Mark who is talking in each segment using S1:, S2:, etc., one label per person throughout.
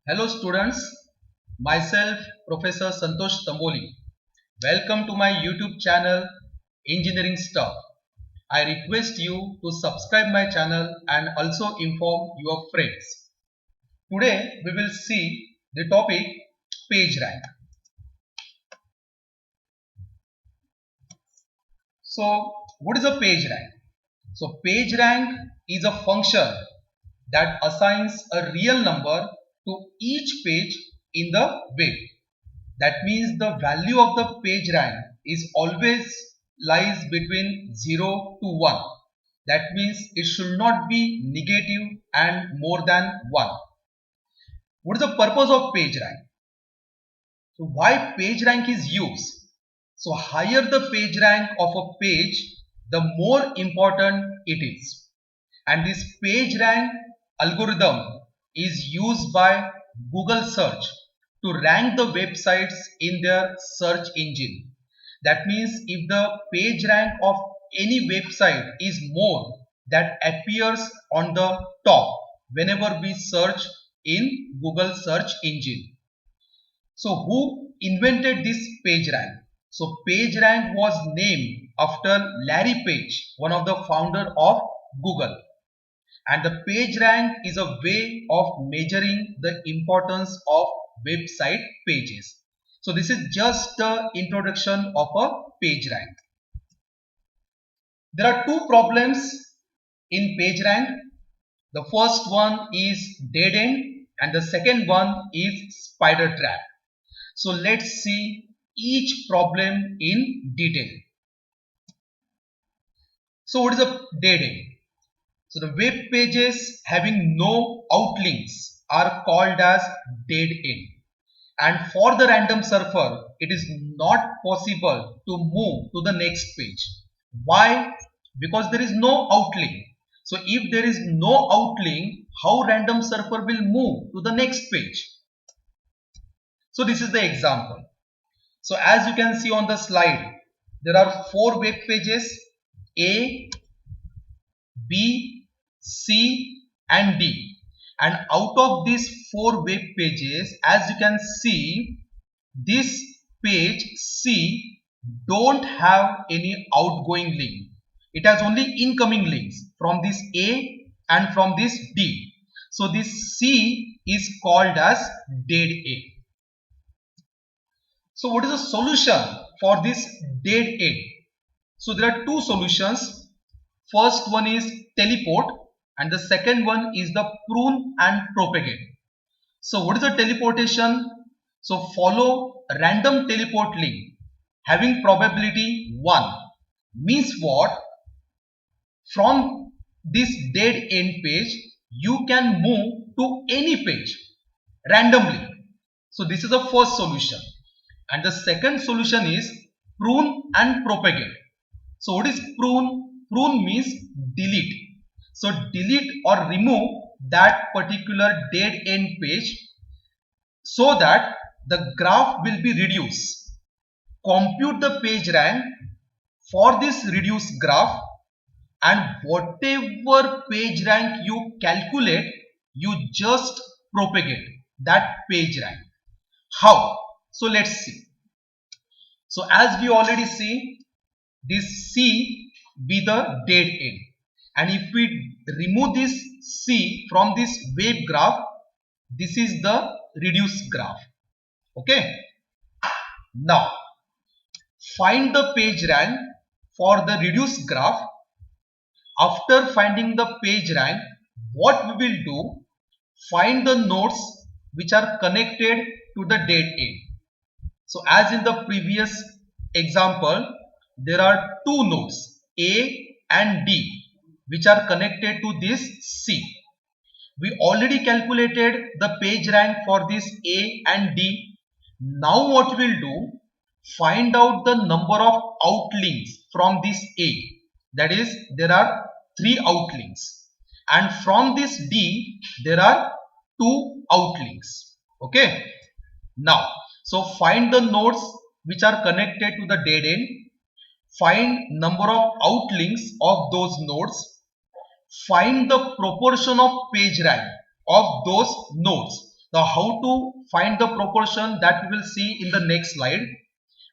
S1: Hello students, myself Professor Santosh Tamboli. Welcome to my YouTube channel Engineering Stuff. I request you to subscribe my channel and also inform your friends. Today we will see the topic PageRank. So what is a PageRank? So PageRank is a function that assigns a real number to each page in the web. That means the value of the page rank is always lies between 0 to 1. That means it should not be negative and more than 1. What is the purpose of page rank? So why page rank is used? So higher the page rank of a page, the more important it is. And this page rank algorithm is used by Google search to rank the websites in their search engine. That means if the page rank of any website is more, that appears on the top whenever we search in Google search engine. So who invented this page rank? So page rank was named after Larry Page, one of the founder of Google. And the page rank is a way of measuring the importance of website pages. So this is just the introduction of a page rank. There are two problems in page rank. The first one is dead end and the second one is spider trap. So let's see each problem in detail. So what is a dead end? So the web pages having no outlinks are called as dead end. And for the random surfer, it is not possible to move to the next page. Why? Because there is no outlink. So if there is no outlink, how random surfer will move to the next page? So this is the example. So as you can see on the slide, there are four web pages A, B, C and D, and out of these four web pages, as you can see, this page C don't have any outgoing link. It has only incoming links from this A and from this D. So this C is called as dead end. So what is the solution for this dead end? So there are two solutions. First one is teleport and the second one is the prune and propagate. So what is the teleportation? So follow random teleport link having probability 1. Means what? From this dead end page you can move to any page randomly. So this is the first solution. And the second solution is prune and propagate. So what is prune? Prune means delete. So delete or remove that particular dead end page so that the graph will be reduced. Compute the page rank for this reduced graph, and whatever page rank you calculate, you just propagate that page rank. How? So let's see. So as we already see, this C be the dead end, and if we remove this C from this wave graph, this is the reduced graph. Okay. Now find the page rank for the reduced graph. After finding the page rank, what we will do? Find the nodes which are connected to the dead end. So as in the previous example, there are two nodes A and D which are connected to this C. We already calculated the page rank for this A and D. Now what we will do? Find out the number of outlinks from this A. That is, there are 3 outlinks. And from this D, there are 2 outlinks. Okay. Now, so find the nodes which are connected to the dead end. Find number of outlinks of those nodes. Find the proportion of page rank of those nodes. Now how to find the proportion, that we will see in the next slide.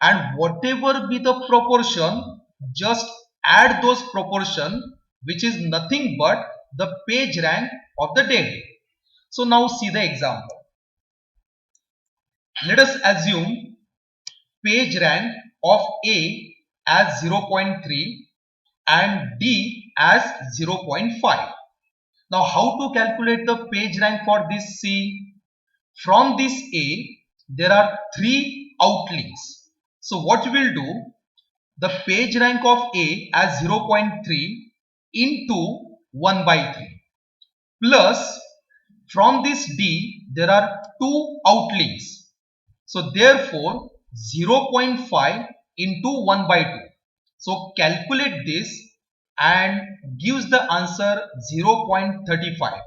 S1: And whatever be the proportion, just add those proportion, which is nothing but the page rank of the day. So now see the example. Let us assume page rank of A as 0.3 and D as 0.5. Now how to calculate the page rank for this C? From this A, there are 3 outlinks. So what we will do, the page rank of A as 0.3 into 1 by 3 plus from this D, there are 2 outlinks. So therefore 0.5 into 1 by 2. So calculate this and gives the answer 0.35,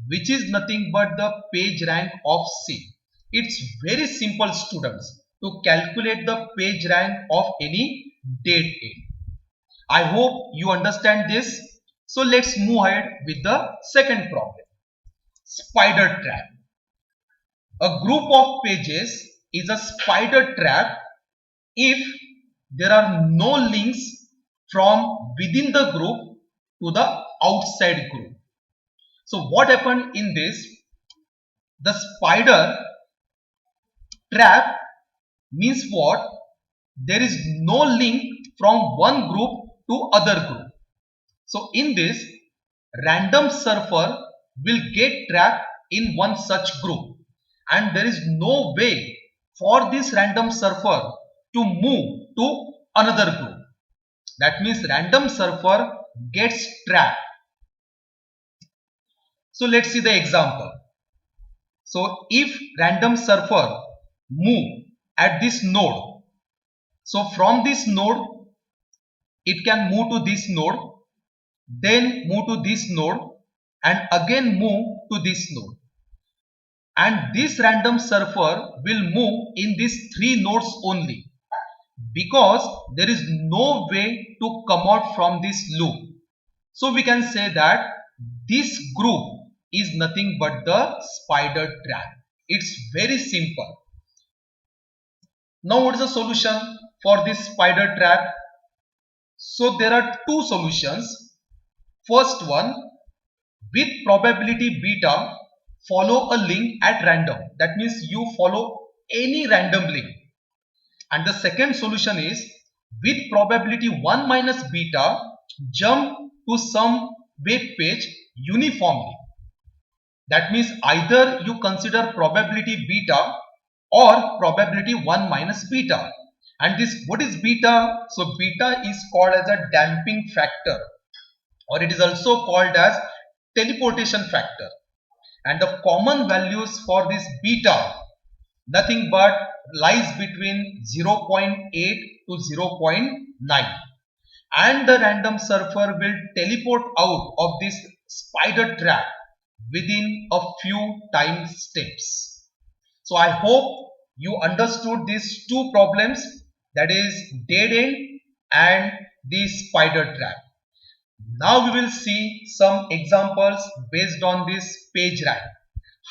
S1: which is nothing but the page rank of C. It's very simple, students, to calculate the page rank of any date A. I hope you understand this. So let's move ahead with the second problem. Spider trap. A group of pages is a spider trap if there are no links from within the group to the outside group. So what happened in this? The spider trap means what? There is no link from one group to other group. So in this, random surfer will get trapped in one such group, and there is no way for this random surfer to move to another group. That means random surfer gets trapped. So let's see the example. So if random surfer move at this node, so from this node it can move to this node, then move to this node, and again move to this node. And this random surfer will move in these 3 nodes only, because there is no way to come out from this loop. So we can say that this group is nothing but the spider trap. It's very simple. Now what is the solution for this spider trap? So there are 2 solutions. First one, with probability beta, follow a link at random. That means you follow any random link. And the second solution is, with probability 1 minus beta, jump to some web page uniformly. That means either you consider probability beta or probability 1 minus beta. And this, what is beta? So beta is called as a damping factor, or it is also called as teleportation factor. And the common values for this beta, nothing but lies between 0.8 to 0.9. And the random surfer will teleport out of this spider trap within a few time steps. So I hope you understood these 2 problems, that is dead end and the spider trap. Now we will see some examples based on this page rank.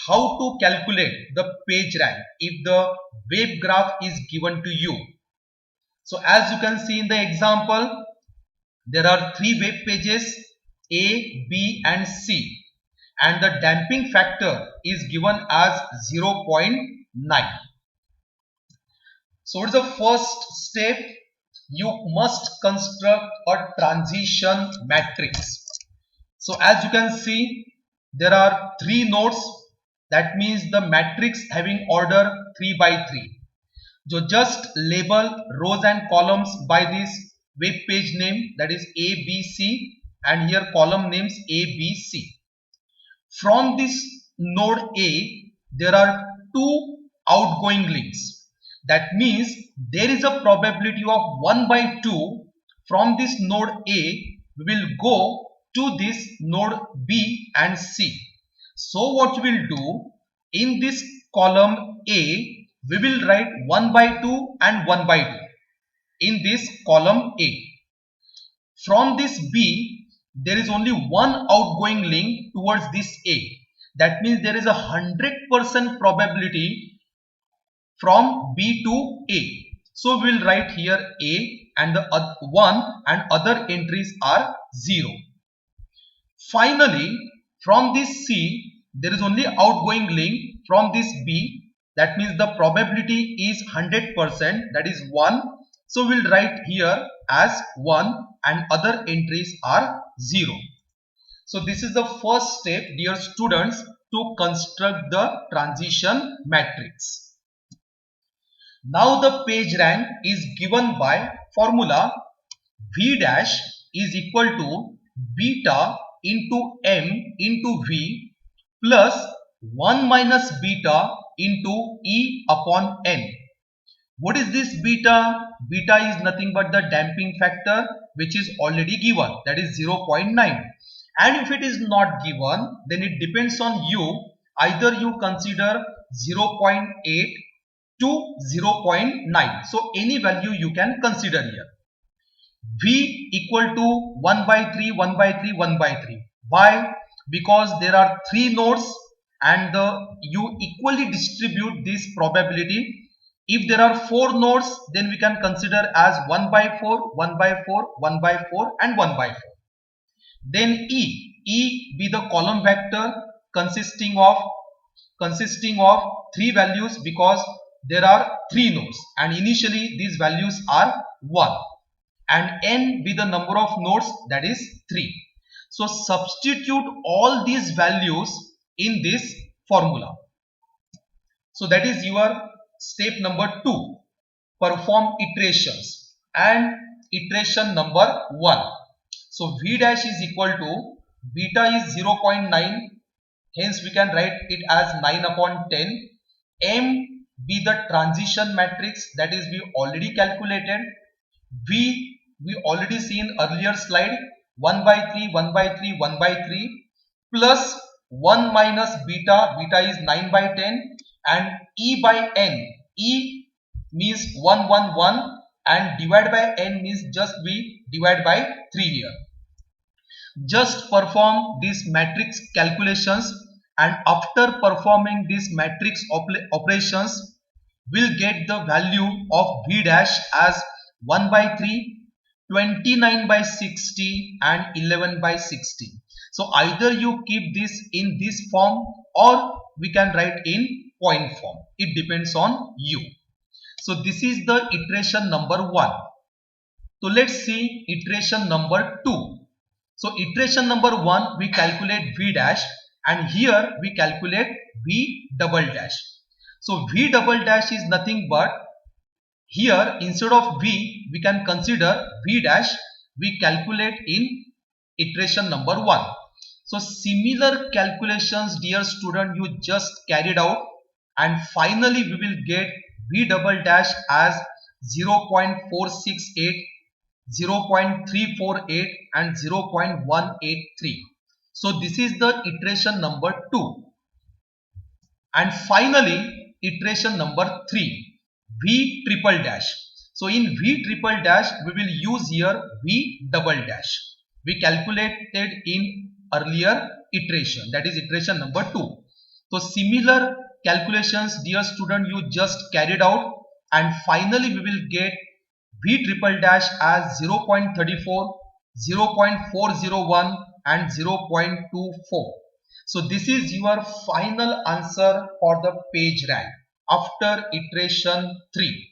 S1: How to calculate the page rank if the wave graph is given to you. So as you can see in the example, there are 3 web pages A, B and C, and the damping factor is given as 0.9. So what is the first step? You must construct a transition matrix. So as you can see, there are 3 nodes. That means the matrix having order 3 by 3. So just label rows and columns by this web page name, that is A, B, C, and here column names A, B, C. From this node A, there are 2 outgoing links. That means there is a probability of 1 by 2 from this node A will go to this node B and C. So what we will do, in this column A, we will write 1 by 2 and 1 by 2 in this column A. From this B, there is only one outgoing link towards this A. That means there is a 100% probability from B to A. So we'll write here A and the 1 and other entries are 0. Finally, from this C, there is only outgoing link from this B. That means the probability is 100%, that is 1. So we'll write here as 1 and other entries are 0. So this is the first step, dear students, to construct the transition matrix. Now the page rank is given by formula V dash is equal to beta into M into V plus 1 minus beta into E upon N. What is this beta? Beta is nothing but the damping factor which is already given, that is 0.9. And if it is not given, then it depends on you. Either you consider 0.8 to 0.9. So any value you can consider here. V equal to 1 by 3, 1 by 3, 1 by 3. Why? Because there are 3 nodes and you equally distribute this probability. If there are 4 nodes, then we can consider as 1 by 4, 1 by 4, 1 by 4 and 1 by 4. Then E be the column vector consisting of 3 values because there are 3 nodes and initially these values are 1. And N be the number of nodes, that is 3. So substitute all these values in this formula. So that is your step number 2. Perform iterations. And iteration number 1. So V dash is equal to beta is 0.9. Hence we can write it as 9 upon 10. M be the transition matrix, that is we already calculated. V we already seen earlier slide, 1 by 3, 1 by 3, 1 by 3 plus 1 minus beta, beta is 9 by 10 and E by N, E means 1, 1, 1 and divide by N means just we divide by 3 here. Just perform these matrix calculations and after performing these matrix operations, we'll get the value of V dash as 1 by 3, 29 by 60 and 11 by 60. So either you keep this in this form or we can write in point form. It depends on you. So this is the iteration number 1. So let's see iteration number 2. So iteration number 1 we calculate V dash and here we calculate V double dash. So V double dash is nothing but here instead of V we can consider V dash, we calculate in iteration number 1. So similar calculations dear student you just carried out and finally we will get V double dash as 0.468, 0.348 and 0.183. So this is the iteration number 2. And finally iteration number 3. V triple dash. So in V triple dash we will use here V double dash. We calculated in earlier iteration, that is iteration number 2. So similar calculations dear student you just carried out and finally we will get V triple dash as 0.34, 0.401 and 0.24. So this is your final answer for the page rank after iteration 3.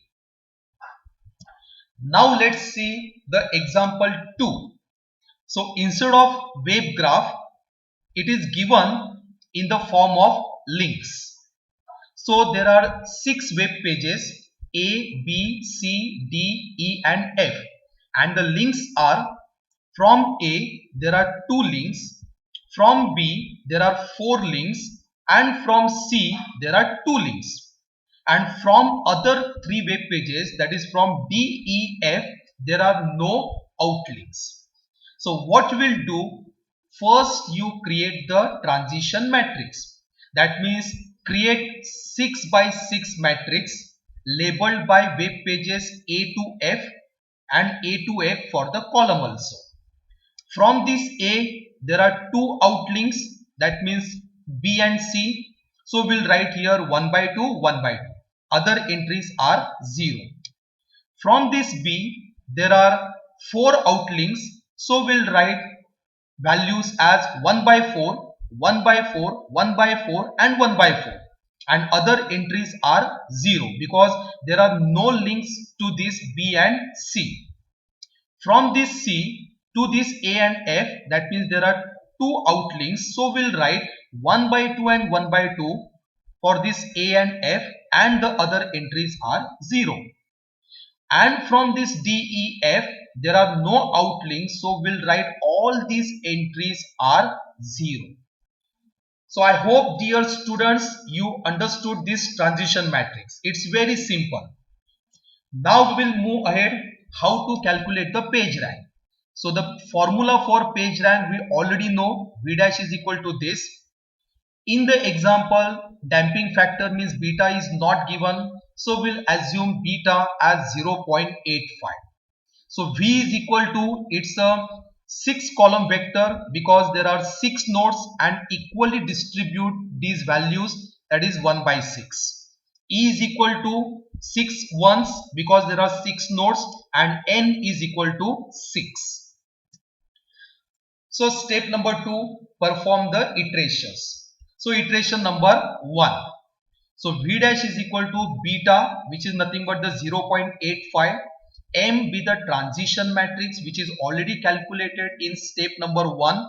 S1: Now let's see the example 2. So instead of wave graph, it is given in the form of links. So there are 6 web pages A, B, C, D, E and F and the links are from A there are 2 links, from B there are 4 links and from C there are 2 links. And from other 3 web pages, that is from D, E, F, there are no outlinks. So what we'll do, first you create the transition matrix. That means create 6 by 6 matrix labeled by web pages A to F and A to F for the column also. From this A, there are 2 outlinks. That means B and C. So we'll write here 1 by 2, 1 by 2. Other entries are 0. From this B, there are 4 outlinks. So we'll write values as 1 by 4, 1 by 4, 1 by 4 and 1 by 4. And other entries are 0 because there are no links to this B and C. From this C to this A and F, that means there are 2 outlinks. So we'll write 1 by 2 and 1 by 2 for this A and F, and the other entries are 0. And from this D, E, F, there are no outlinks. So we'll write all these entries are 0. So I hope, dear students, you understood this transition matrix. It's very simple. Now we will move ahead how to calculate the page rank. So the formula for page rank we already know, V dash is equal to this. In the example, damping factor means beta is not given. So we'll assume beta as 0.85. So V is equal to, it's a 6 column vector because there are 6 nodes and equally distribute these values, that is 1 by 6. E is equal to 6 ones because there are 6 nodes and N is equal to 6. So step number 2, perform the iterations. So iteration number 1. So V dash is equal to beta, which is nothing but the 0.85. M be the transition matrix, which is already calculated in step number 1.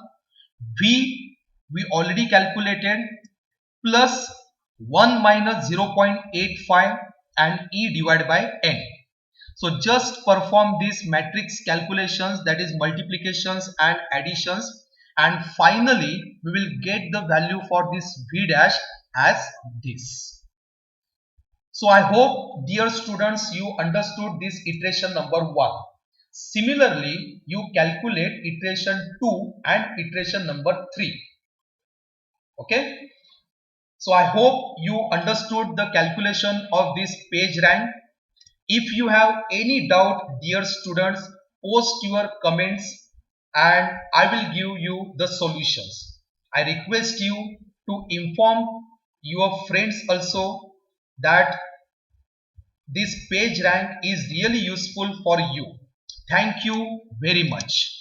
S1: V we already calculated, plus 1 minus 0.85 and E divided by N. So just perform these matrix calculations, that is multiplications and additions, and finally we will get the value for this V dash as this. So I hope, dear students, you understood this iteration number 1. Similarly, you calculate iteration 2 and iteration number 3. Okay. So I hope you understood the calculation of this page rank. If you have any doubt, dear students, post your comments and I will give you the solutions. I request you to inform your friends also that this page rank is really useful for you. Thank you very much.